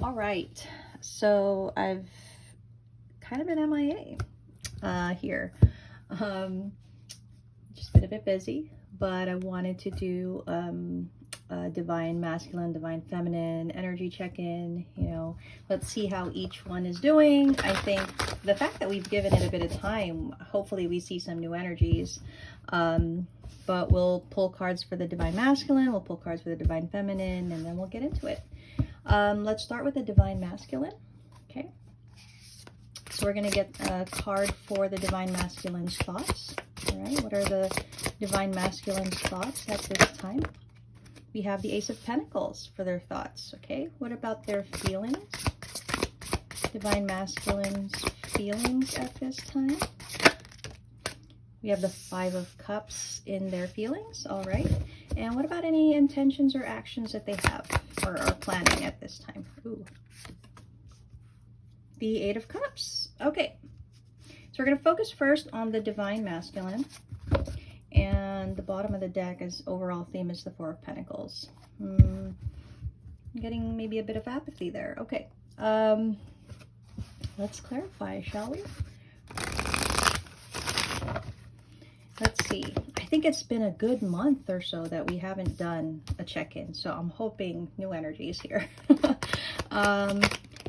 All right, so I've kind of been MIA here. Um, just been a bit busy, but I wanted to do a divine masculine, divine feminine energy check-in. Let's see how each one is doing. I think the fact that we've given it a bit of time, hopefully we see some new energies. But we'll pull cards for the divine masculine, we'll pull cards for the divine feminine, and then we'll get into it. Let's start with the divine masculine. Okay, so we're going to get a card for the divine masculine's thoughts. All right, what are the divine masculine's thoughts at this time? We have the Ace of Pentacles for their thoughts. Okay, what about their feelings? Divine masculine's feelings at this time. We have the Five of Cups in their feelings. All right, and what about any intentions or actions that they have or are planning at this time? Ooh. The Eight of Cups. Okay, so we're going to focus first on the divine masculine, and the bottom of the deck is overall theme is the Four of Pentacles. I'm getting maybe a bit of apathy there. Okay, let's clarify, shall we? Let's see. I think it's been a good month or so that we haven't done a check-in, so I'm hoping new energies here.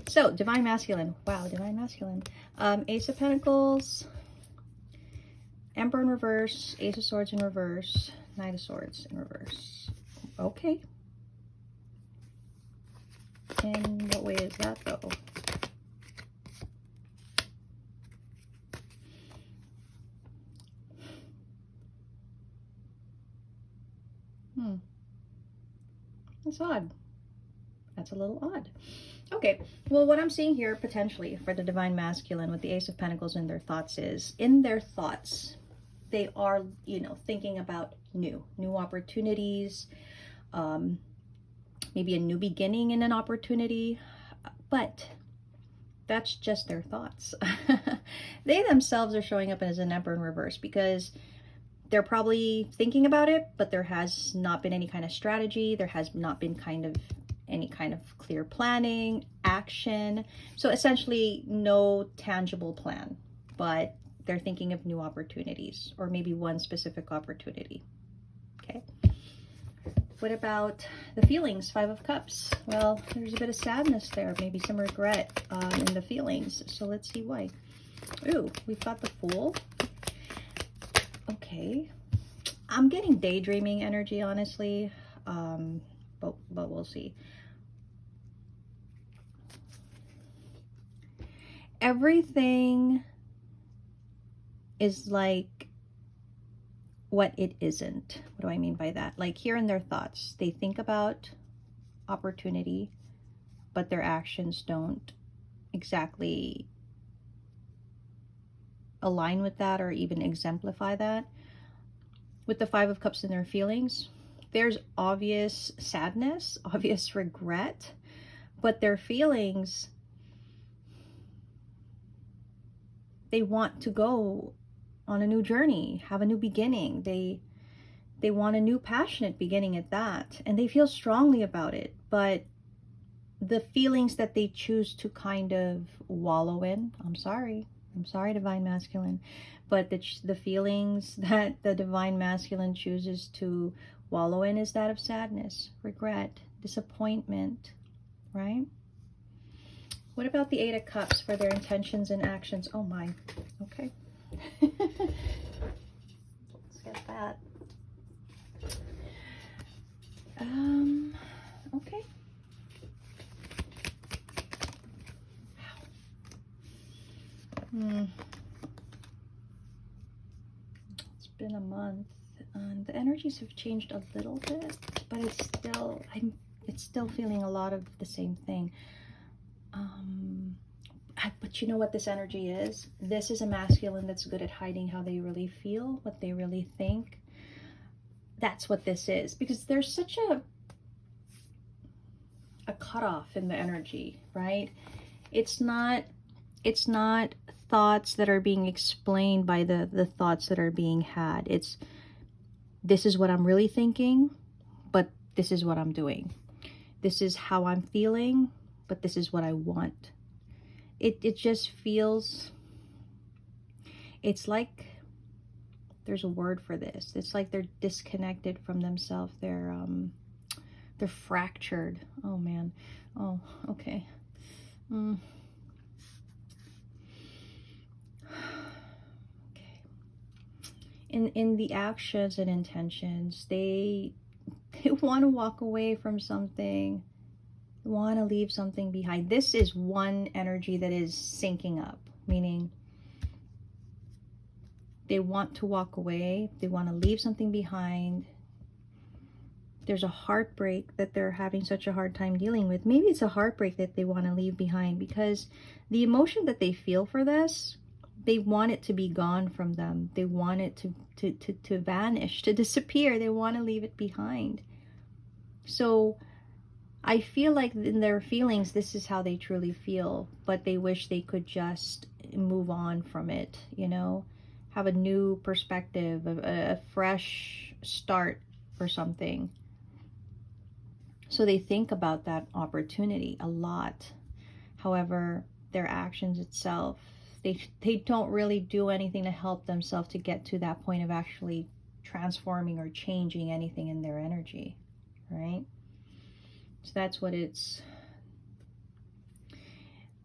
So, divine masculine. Wow, divine masculine. Ace of Pentacles, Emperor in reverse, Ace of Swords in reverse, Knight of Swords in reverse. Okay. In what way is that, though? That's odd. That's a little odd. Okay, well, what I'm seeing here potentially for the divine masculine with the Ace of Pentacles in their thoughts is, in their thoughts, they are, thinking about new opportunities, maybe a new beginning in an opportunity, but that's just their thoughts. They themselves are showing up as an Emperor in reverse because they're probably thinking about it, but there has not been any kind of strategy. There has not been any kind of clear planning, action. So essentially no tangible plan, but they're thinking of new opportunities or maybe one specific opportunity. Okay. What about the feelings? Five of Cups. Well, there's a bit of sadness there, maybe some regret in the feelings. So let's see why. Ooh, we've got the Fool. Okay, I'm getting daydreaming energy, honestly, but we'll see. Everything is like what it isn't. What do I mean by that? Like here in their thoughts, they think about opportunity, but their actions don't exactly align with that or even exemplify that. With the Five of Cups in their feelings, there's obvious sadness, obvious regret, but their feelings, they want to go on a new journey, have a new beginning. They want a new passionate beginning at that, and they feel strongly about it, but the feelings that they choose to kind of wallow in, I'm sorry, divine masculine, but the feelings that the divine masculine chooses to wallow in is that of sadness, regret, disappointment, right? What about the Eight of Cups for their intentions and actions? Oh my, okay. Let's get that. Okay. It's been a month, and the energies have changed a little bit, but it's still feeling a lot of the same thing. But you know what this energy is? This is a masculine that's good at hiding how they really feel, what they really think. That's what this is, because there's such a cutoff in the energy, right? It's not thoughts that are being explained by the thoughts that are being had. It's, this is what I'm really thinking, but this is what I'm doing. This is how I'm feeling, but this is what I want. It just feels, it's like, there's a word for this. It's like they're disconnected from themselves. They're fractured. Oh man. Oh, okay. Okay. In the actions and intentions, they want to walk away from something, want to leave something behind. This is one energy that is syncing up, meaning they want to walk away, they want to leave something behind. There's a heartbreak that they're having such a hard time dealing with. Maybe it's a heartbreak that they want to leave behind, because the emotion that they feel for this, they want it to be gone from them. They want it to vanish, to disappear. They want to leave it behind. So I feel like in their feelings, this is how they truly feel, but they wish they could just move on from it, you know, have a new perspective, a fresh start or something. So they think about that opportunity a lot. However, their actions itself, they don't really do anything to help themselves to get to that point of actually transforming or changing anything in their energy, right? So that's what it's.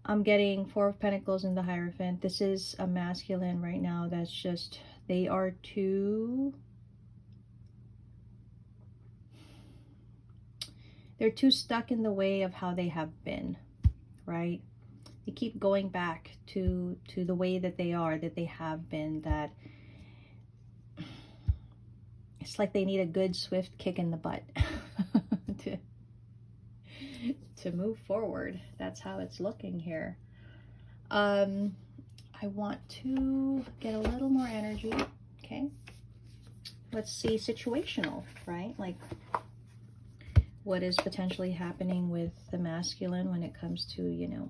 I'm getting Four of Pentacles in the Hierophant. This is a masculine right now that's just, they are too, they're too stuck in the way of how they have been, right? They keep going back to the way that they are, that they have been, that it's like they need a good swift kick in the butt to move forward. That's how it's looking here. I want to get a little more energy. Okay, let's see situational, right? Like, what is potentially happening with the masculine when it comes to, you know,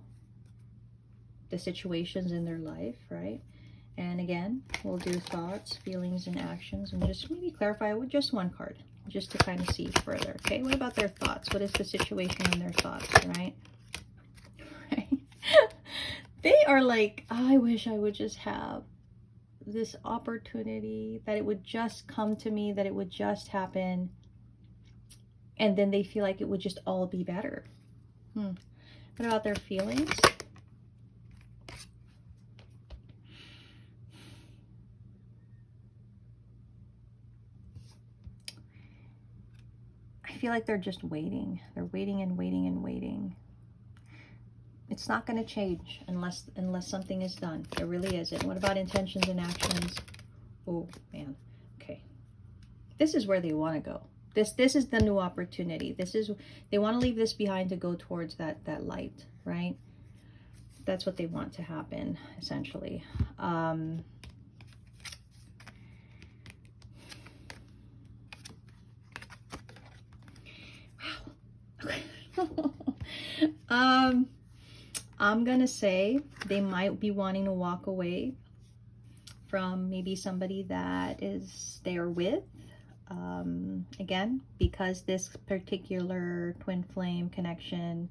the situations in their life, right? And again, we'll do thoughts, feelings, and actions, and just maybe clarify with just one card, just to kind of see further. Okay, what about their thoughts? What is the situation in their thoughts, right? They are like, I wish I would just have this opportunity, that it would just come to me, that it would just happen, and then they feel like it would just all be better. What about their feelings? I feel like they're just waiting. They're waiting and waiting and waiting. It's not going to change unless something is done. It really isn't. What about intentions and actions? Oh, man. Okay. This is where they want to go. This is the new opportunity. This is, they want to leave this behind to go towards that light, right? That's what they want to happen, essentially. I'm gonna say they might be wanting to walk away from maybe somebody that is they're with. Again, because this particular twin flame connection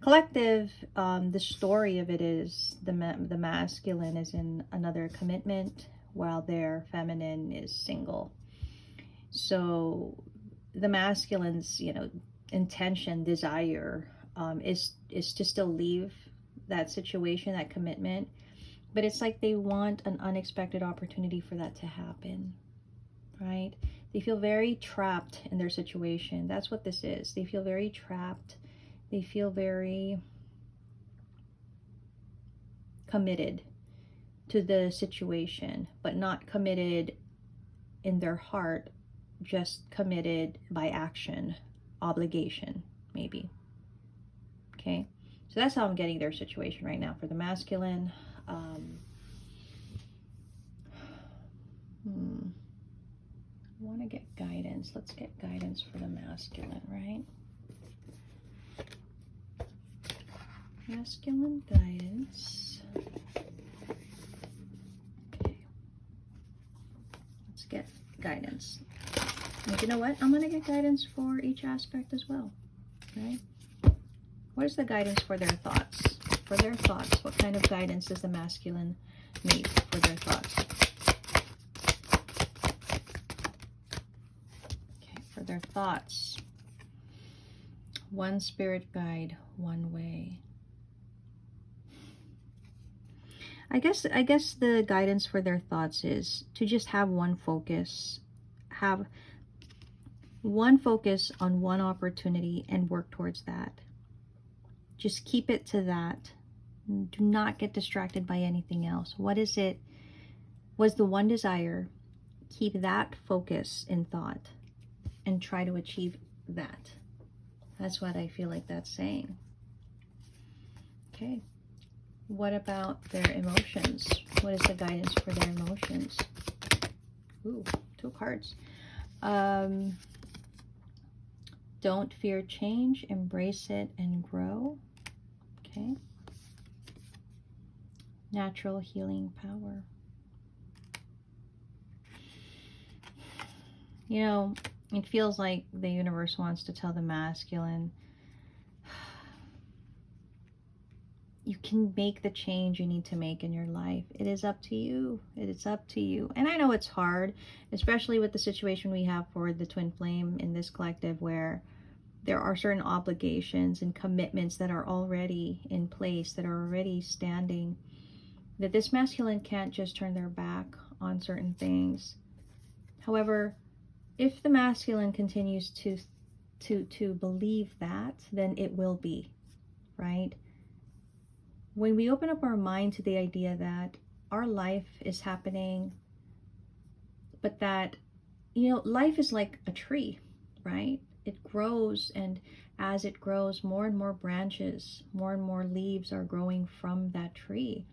collective, the story of it is the masculine is in another commitment while their feminine is single. So the masculine's, you know, intention, desire, is to still leave that situation, that commitment, but it's like they want an unexpected opportunity for that to happen, right? They feel very trapped in their situation. That's what this is. They feel very trapped. They feel very committed to the situation, but not committed in their heart, just committed by action, obligation, maybe. Okay, so that's how I'm getting their situation right now for the masculine. I want to get guidance. Let's get guidance for the masculine, right? Masculine guidance. Okay, let's get guidance. And you know what? I'm going to get guidance for each aspect as well, right? What is the guidance for their thoughts? For their thoughts, what kind of guidance does the masculine need for their thoughts? Okay, for their thoughts. One spirit guide, one way. I guess the guidance for their thoughts is to just have one focus. Have one focus on one opportunity and work towards that. Just keep it to that. Do not get distracted by anything else. What is it? Was the one desire? Keep that focus in thought and try to achieve that. That's what I feel like that's saying. Okay. What about their emotions? What is the guidance for their emotions? Ooh, 2 cards. Don't fear change, embrace it and grow. Okay. Natural healing power. You know, it feels like the universe wants to tell the masculine, you can make the change you need to make in your life. It is up to you. It is up to you. And I know it's hard, especially with the situation we have for the twin flame in this collective, where there are certain obligations and commitments that are already in place, that are already standing, that this masculine can't just turn their back on certain things. However, if the masculine continues to believe that, then it will be, right? When we open up our mind to the idea that our life is happening, but that, you know, life is like a tree, right? It grows, and as it grows, more and more branches, more and more leaves are growing from that tree.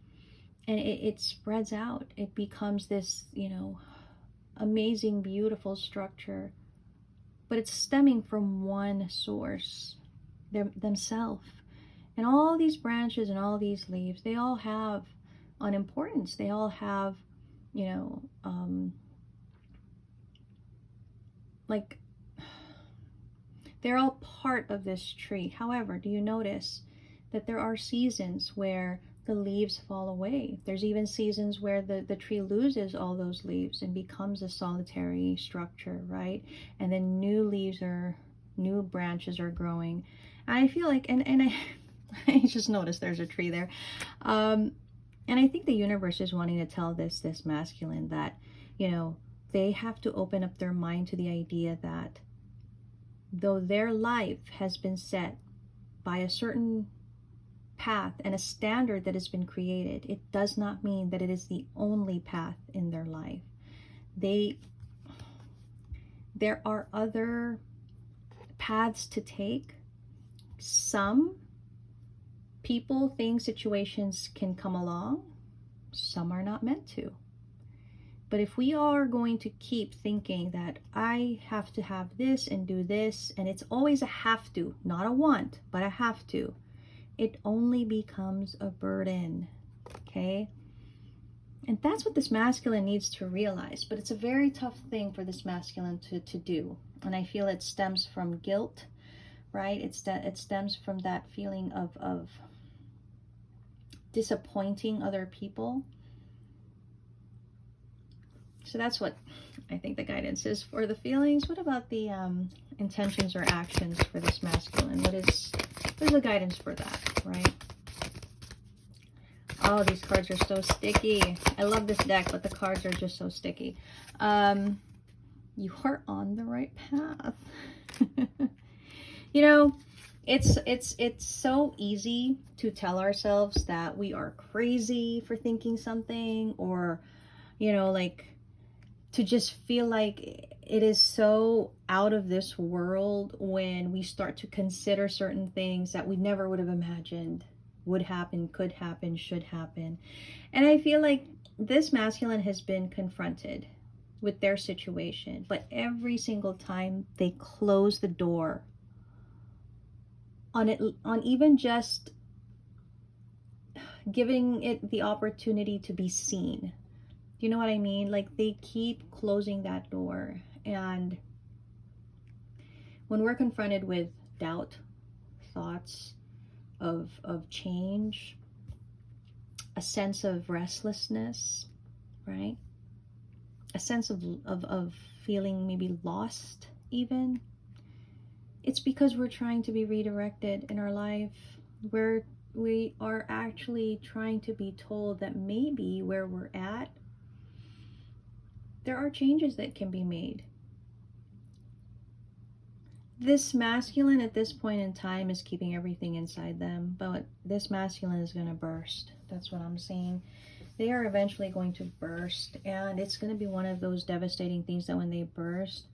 And it spreads out. It becomes this, you know, amazing, beautiful structure. But it's stemming from one source, themselves. And all these branches and all these leaves, they all have an importance. They all have, you know, like, they're all part of this tree. However, do you notice that there are seasons where the leaves fall away? There's even seasons where the tree loses all those leaves and becomes a solitary structure, right? And then new branches are growing. And I feel like, and I just noticed there's a tree there. And I think the universe is wanting to tell this masculine that, you know, they have to open up their mind to the idea that though their life has been set by a certain path and a standard that has been created, it does not mean that it is the only path in their life. There are other paths to take. Some people, things, situations can come along. Some are not meant to. But if we are going to keep thinking that I have to have this and do this, and it's always a have to, not a want, but a have to, it only becomes a burden, okay? And that's what this masculine needs to realize. But it's a very tough thing for this masculine to do. And I feel it stems from guilt, right? It stems from that feeling of disappointing other people. So that's what I think the guidance is for the feelings. What about the intentions or actions for this masculine? What is the guidance for that, right? Oh, these cards are so sticky. I love this deck, but the cards are just so sticky. You are on the right path. You know, it's so easy to tell ourselves that we are crazy for thinking something, or, you know, like, to just feel like it is so out of this world when we start to consider certain things that we never would have imagined would happen, could happen, should happen. And I feel like this masculine has been confronted with their situation, but every single time they close the door on it, on even just giving it the opportunity to be seen. Do you know what I mean? Like, they keep closing that door. And when we're confronted with doubt, thoughts, of change, a sense of restlessness, right? A sense of feeling maybe lost even. It's because we're trying to be redirected in our life. We are actually trying to be told that maybe where we're at, there are changes that can be made. This masculine at this point in time is keeping everything inside them, but this masculine is going to burst. That's what I'm saying. They are eventually going to burst, and it's going to be one of those devastating things that when they burst,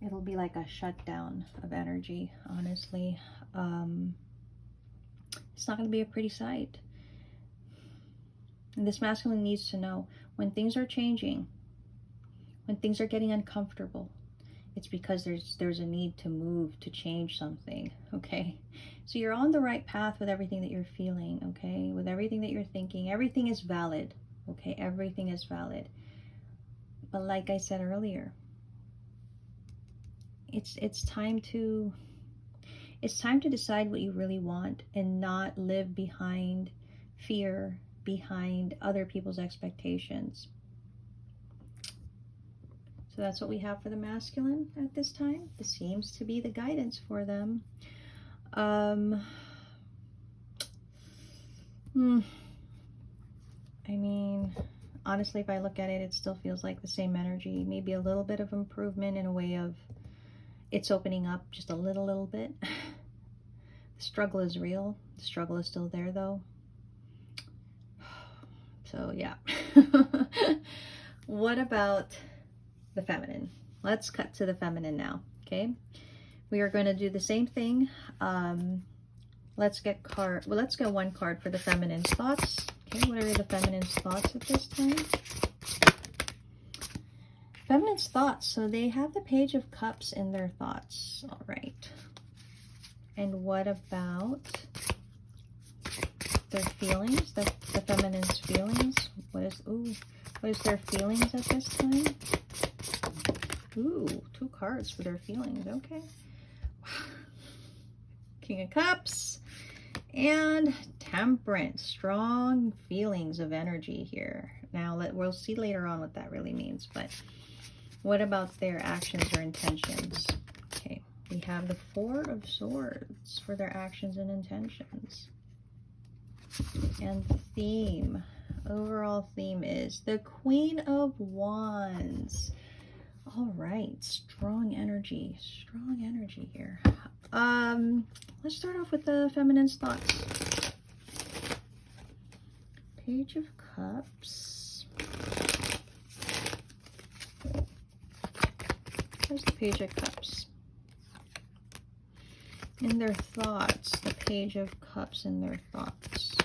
it'll be like a shutdown of energy, honestly. It's not going to be a pretty sight. And this masculine needs to know when things are changing, when things are getting uncomfortable, it's because there's a need to move, to change something, okay? So you're on the right path with everything that you're feeling, okay? With everything that you're thinking. Everything is valid, okay? Everything is valid. But like I said earlier, it's time to decide what you really want and not live behind fear, behind other people's expectations. So that's what we have for the masculine at this time. This seems to be the guidance for them. I mean, honestly, if I look at it, it still feels like the same energy. Maybe a little bit of improvement in a way of it's opening up just a little bit. The struggle is real. The struggle is still there, though. So, yeah. What about the feminine? Let's cut to the feminine now, okay? We are going to do the same thing. Let's get one card for the feminine's thoughts. Okay, what are the feminine's thoughts at this time? Feminine's thoughts. So they have the Page of Cups in their thoughts. All right. And what about their feelings? The feminine's feelings. What is their feelings at this time? Ooh, 2 cards for their feelings. Okay. King of Cups and Temperance. Strong feelings of energy here. Now, we'll see later on what that really means. But what about their actions or intentions? Okay. We have the 4 of Swords for their actions and intentions. And the theme, overall theme is the Queen of Wands. All right, strong energy here. Let's start off with the feminine's thoughts. Page of Cups. There's the Page of Cups. In their thoughts, the Page of Cups in their thoughts.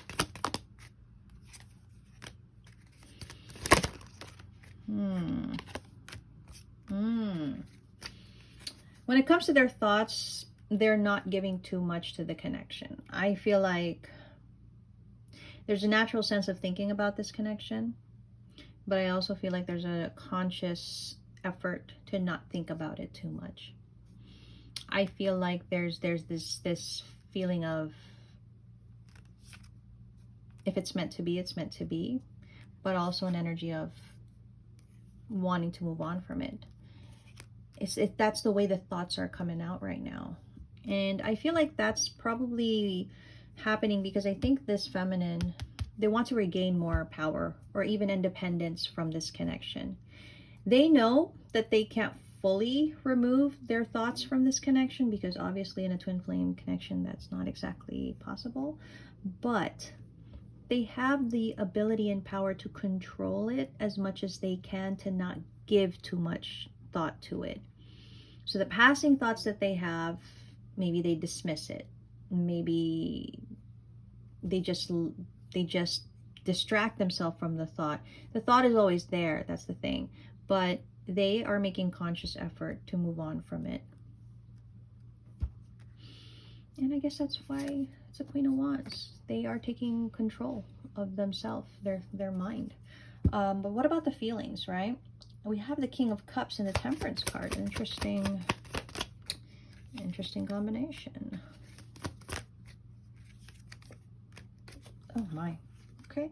When it comes to their thoughts, they're not giving too much to the connection. I feel like there's a natural sense of thinking about this connection, but I also feel like there's a conscious effort to not think about it too much. I feel like there's this feeling of if it's meant to be, it's meant to be, but also an energy of wanting to move on from it. That's the way the thoughts are coming out right now. And I feel like that's probably happening because I think this feminine, they want to regain more power or even independence from this connection. They know that they can't fully remove their thoughts from this connection because obviously in a twin flame connection, that's not exactly possible. But they have the ability and power to control it as much as they can, to not give too much thought to it. So the passing thoughts that they have, maybe they dismiss it. Maybe they just distract themselves from the thought. The thought is always there, that's the thing. But they are making conscious effort to move on from it. And I guess that's why it's a Queen of Wands. They are taking control of themselves, their mind. But what about the feelings, right? We have the King of Cups and the Temperance card. Interesting combination. Oh my. Okay.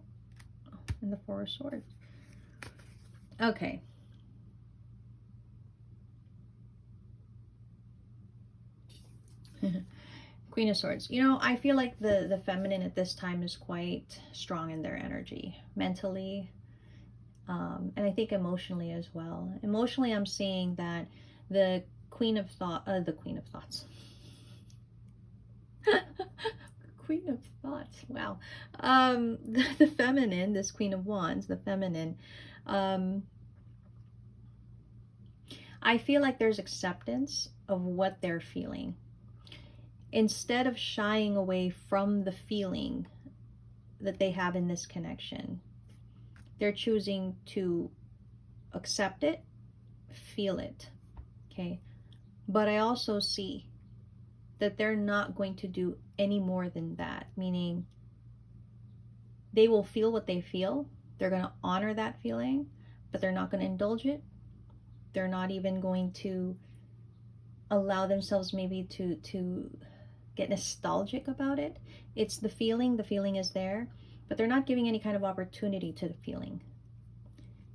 Oh, and the Four of Swords. Okay. Queen of Swords. You know, I feel like the feminine at this time is quite strong in their energy, mentally, and I think emotionally as well. Emotionally, I'm seeing that the Queen of Thoughts. Queen of Thoughts. Wow. The feminine, this Queen of Wands, the feminine. Um, I feel like there's acceptance of what they're feeling. Instead of shying away from the feeling that they have in this connection, they're choosing to accept it, feel it, okay? But I also see that they're not going to do any more than that, meaning they will feel what they feel. They're going to honor that feeling, but they're not going to indulge it. They're not even going to allow themselves maybe to get nostalgic about it. It's the feeling is there, but they're not giving any kind of opportunity to the feeling.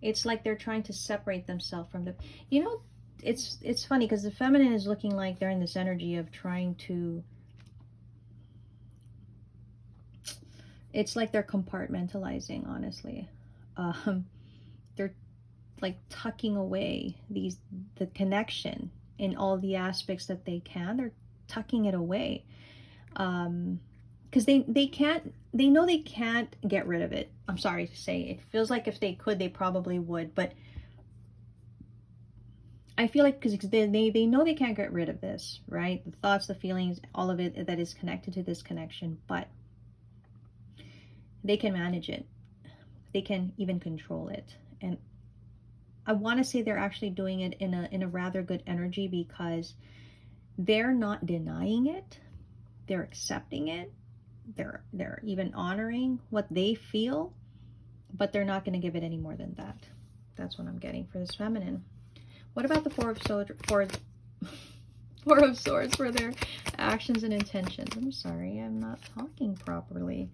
It's like they're trying to separate themselves from the, you know, it's funny because the feminine is looking like they're in this energy of trying to, it's like they're compartmentalizing, honestly. They're like tucking away the connection in all the aspects that they can. They're tucking it away. Because they know they can't get rid of it. I'm sorry to say, it feels like if they could, they probably would, but I feel like because they know they can't get rid of this, right? The thoughts, the feelings, all of it that is connected to this connection, but they can manage it. They can even control it. And I want to say they're actually doing it in a rather good energy, because they're not denying it. They're accepting it. They're even honoring what they feel, but they're not going to give it any more than that. That's what I'm getting for this feminine. What about the Four of Swords for their actions and intentions? I'm sorry, I'm not talking properly.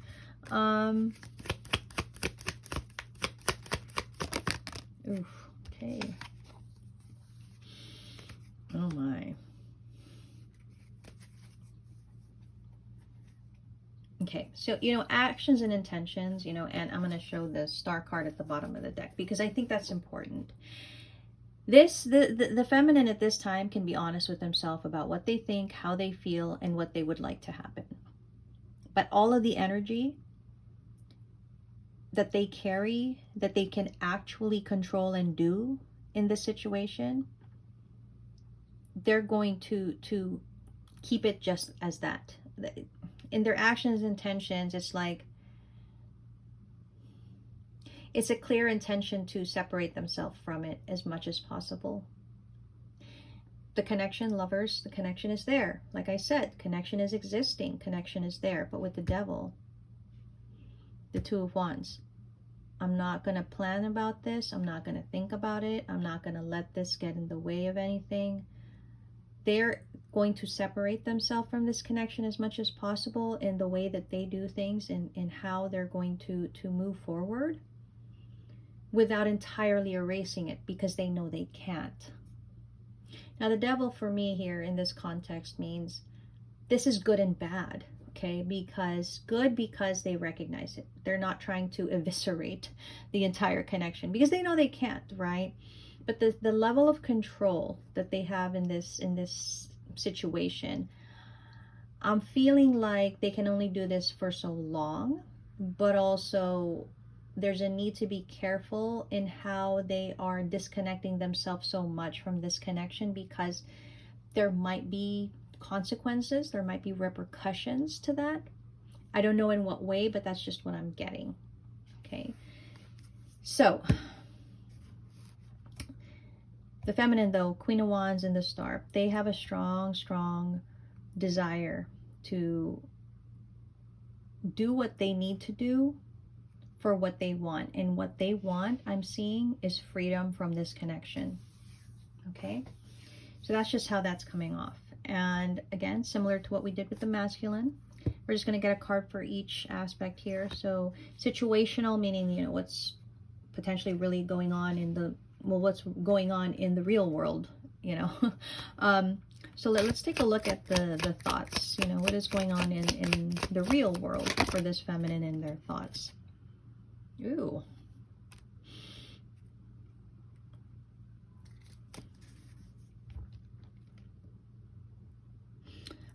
Oof, okay. Oh my. Okay, so, you know, actions and intentions, you know, and I'm going to show the star card at the bottom of the deck because I think that's important. The feminine at this time can be honest with themselves about what they think, how they feel, and what they would like to happen. But all of the energy that they carry, that they can actually control and do in this situation, they're going to keep it just as that. In their actions and intentions, it's like it's a clear intention to separate themselves from it as much as possible. The connection, lovers, the connection is there. Like I said, connection is existing, connection is there. But with the Devil, the Two of Wands, I'm not going to plan about this. I'm not going to think about it. I'm not going to let this get in the way of anything. They're going to separate themselves from this connection as much as possible in the way that they do things and how they're going to move forward without entirely erasing it, because they know they can't. Now, the Devil for me here in this context means this is good and bad, okay? Because good, because they recognize it. They're not trying to eviscerate the entire connection because they know they can't, right? But the level of control that they have in this situation, I'm feeling like they can only do this for so long, but also there's a need to be careful in how they are disconnecting themselves so much from this connection, because there might be consequences, there might be repercussions to that. I don't know in what way, but that's just what I'm getting. Okay, so the feminine, though, Queen of Wands and the Star, they have a strong desire to do what they need to do for what they want. And what they want, I'm seeing, is freedom from this connection. Okay? So that's just how that's coming off. And again, similar to what we did with the masculine, We're just going to get a card for each aspect here. So situational, meaning, you know, what's potentially really going on in the, well, what's going on in the real world, you know. So let's take a look at the thoughts, you know, what is going on in the real world for this feminine and their thoughts. Ooh.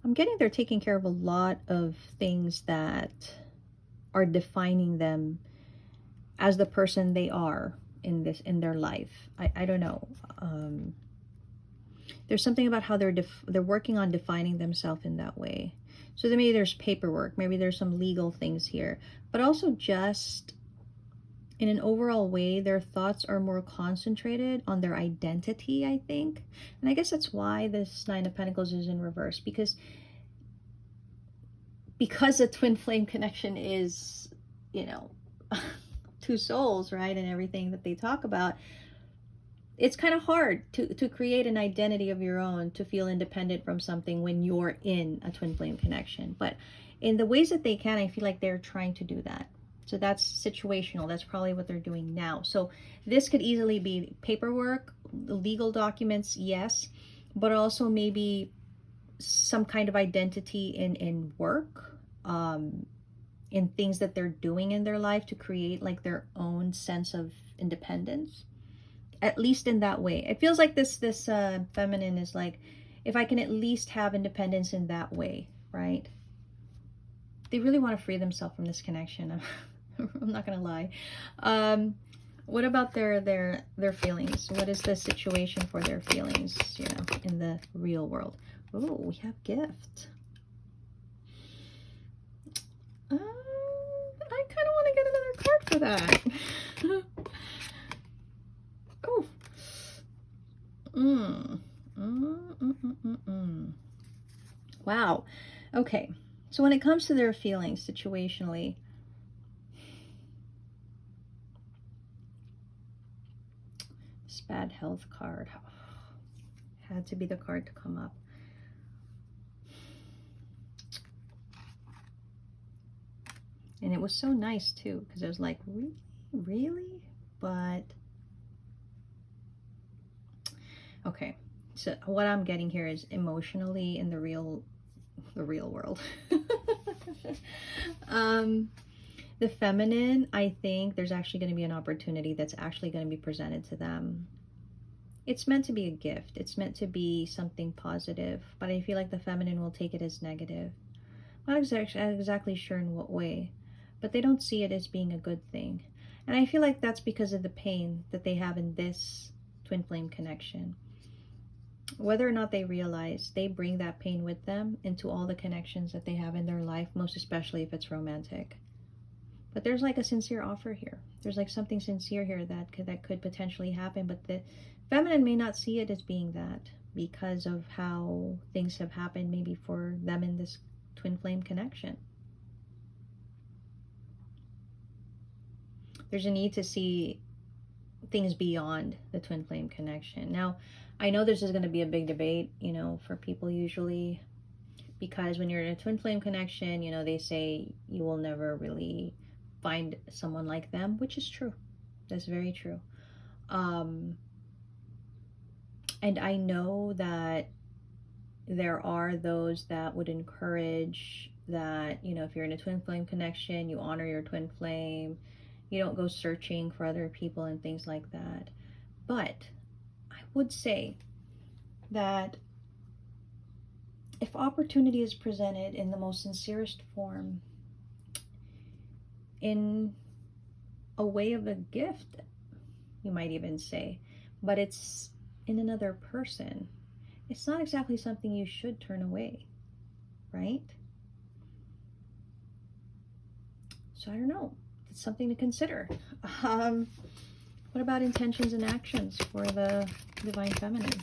I'm getting they're taking care of a lot of things that are defining them as the person they are in their life. I don't know. There's something about how they're working on defining themselves in that way. So then maybe there's paperwork, maybe there's some legal things here, but also just in an overall way, their thoughts are more concentrated on their identity, I think. And I guess that's why this Nine of Pentacles is in reverse, because the twin flame connection is, you know, two souls, right? And everything that they talk about, it's kind of hard to create an identity of your own, to feel independent from something when you're in a twin flame connection. But in the ways that they can, I feel like they're trying to do that. So that's situational. That's probably what they're doing now. So this could easily be paperwork, legal documents, yes, but also maybe some kind of identity in work, in things that they're doing in their life to create like their own sense of independence. At least in that way. It feels like this feminine is like, if I can at least have independence in that way, right? They really want to free themselves from this connection. I'm not gonna lie. What about their feelings? What is the situation for their feelings, you know, in the real world? Oh, we have gift. I kind of want to get another card for that. Oh. Wow. Okay. So when it comes to their feelings situationally, this bad health card had to be the card to come up. And it was so nice too, because I was like, really? But okay, so what I'm getting here is emotionally in the real world. The feminine, I think there's actually going to be an opportunity that's actually going to be presented to them. It's meant to be a gift. It's meant to be something positive, but I feel like the feminine will take it as negative. I'm not exactly sure in what way, but they don't see it as being a good thing. And I feel like that's because of the pain that they have in this twin flame connection. Whether or not they realize, they bring that pain with them into all the connections that they have in their life, most especially if it's romantic. But there's like a sincere offer here. There's like something sincere here that could potentially happen, but the feminine may not see it as being that because of how things have happened maybe for them in this twin flame connection. There's a need to see things beyond the twin flame connection. Now, I know this is going to be a big debate, you know, for people usually, because when you're in a twin flame connection, you know, they say you will never really find someone like them, which is true. That's very true. And I know that there are those that would encourage that, you know, if you're in a twin flame connection, you honor your twin flame. You don't go searching for other people and things like that. But I would say that if opportunity is presented in the most sincerest form, in a way of a gift, you might even say, but it's in another person, it's not exactly something you should turn away, right? So I don't know. It's something to consider. What about intentions and actions for the divine feminine?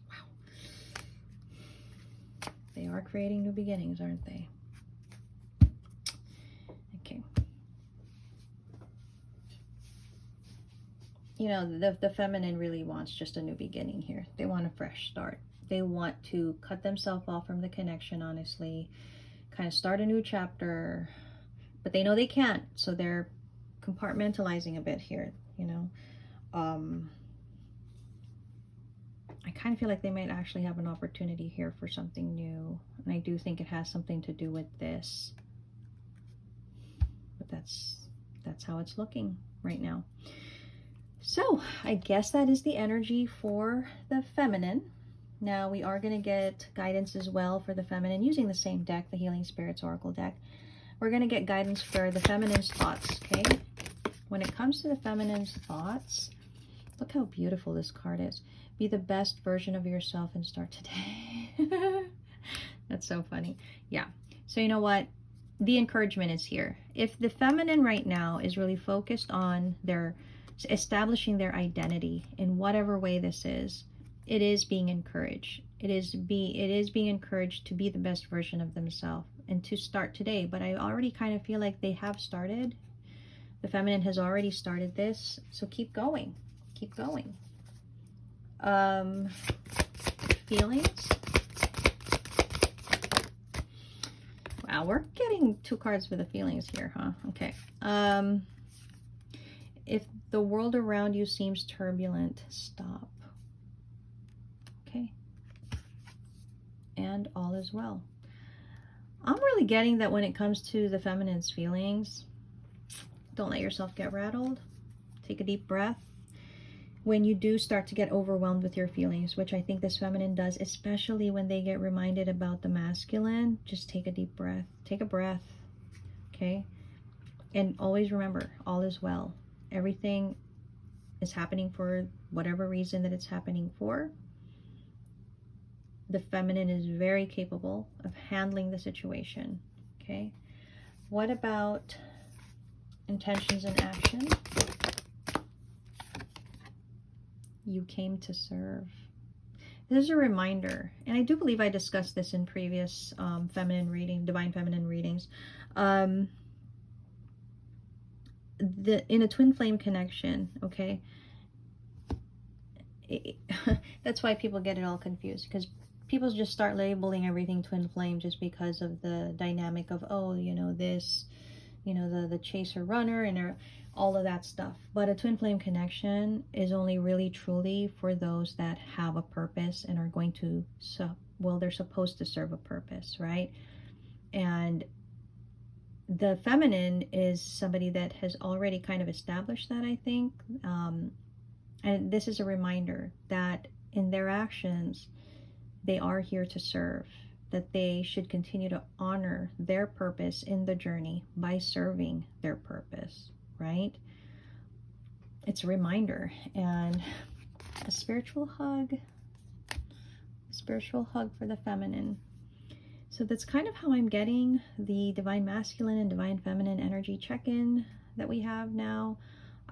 Wow. They are creating new beginnings, aren't they? Okay. you know, the feminine really wants just a new beginning here. They want a fresh start. They want to cut themselves off from the connection, honestly, kind of start a new chapter, but they know they can't, so they're compartmentalizing a bit here, you know. I kind of feel like they might actually have an opportunity here for something new, and I do think it has something to do with this, but that's how it's looking right now. So I guess that is the energy for the feminine. Now we are going to get guidance as well for the feminine using the same deck, the Healing Spirits Oracle deck. We're going to get guidance for the feminine's thoughts, okay? When it comes to the feminine's thoughts, look how beautiful this card is. Be the best version of yourself and start today. That's so funny. Yeah. So you know what? The encouragement is here. If the feminine right now is really focused on their establishing their identity in whatever way this is, it is being encouraged. It is being encouraged to be the best version of themselves and to start today. But I already kind of feel like they have started. The feminine has already started this, so keep going. Keep going. Feelings. Wow, we're getting 2 cards for the feelings here, huh? Okay. If the world around you seems turbulent, stop. Okay. And all is well. I'm really getting that when it comes to the feminine's feelings, don't let yourself get rattled. Take a deep breath. When you do start to get overwhelmed with your feelings, which I think this feminine does, especially when they get reminded about the masculine, just take a deep breath. Take a breath, okay? And always remember, all is well. Everything is happening for whatever reason that it's happening for. The feminine is very capable of handling the situation, okay? What about intentions and action? You came to serve. This is a reminder, and I do believe I discussed this in previous feminine reading, divine feminine readings. In a twin flame connection, okay, that's why people get it all confused, because people just start labeling everything twin flame just because of the dynamic of, oh, you know, this, you know, the chaser runner and all of that stuff. But a twin flame connection is only really truly for those that have a purpose and are going to, well, they're supposed to serve a purpose, right? And the feminine is somebody that has already kind of established that, I think. And this is a reminder that in their actions, they are here to serve, that they should continue to honor their purpose in the journey by serving their purpose, right? It's a reminder. And a spiritual hug for the feminine. So that's kind of how I'm getting the divine masculine and divine feminine energy check-in that we have now.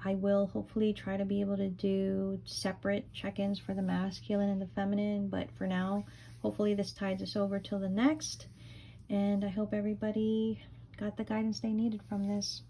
I will hopefully try to be able to do separate check-ins for the masculine and the feminine, but for now, hopefully this tides us over till the next. And I hope everybody got the guidance they needed from this.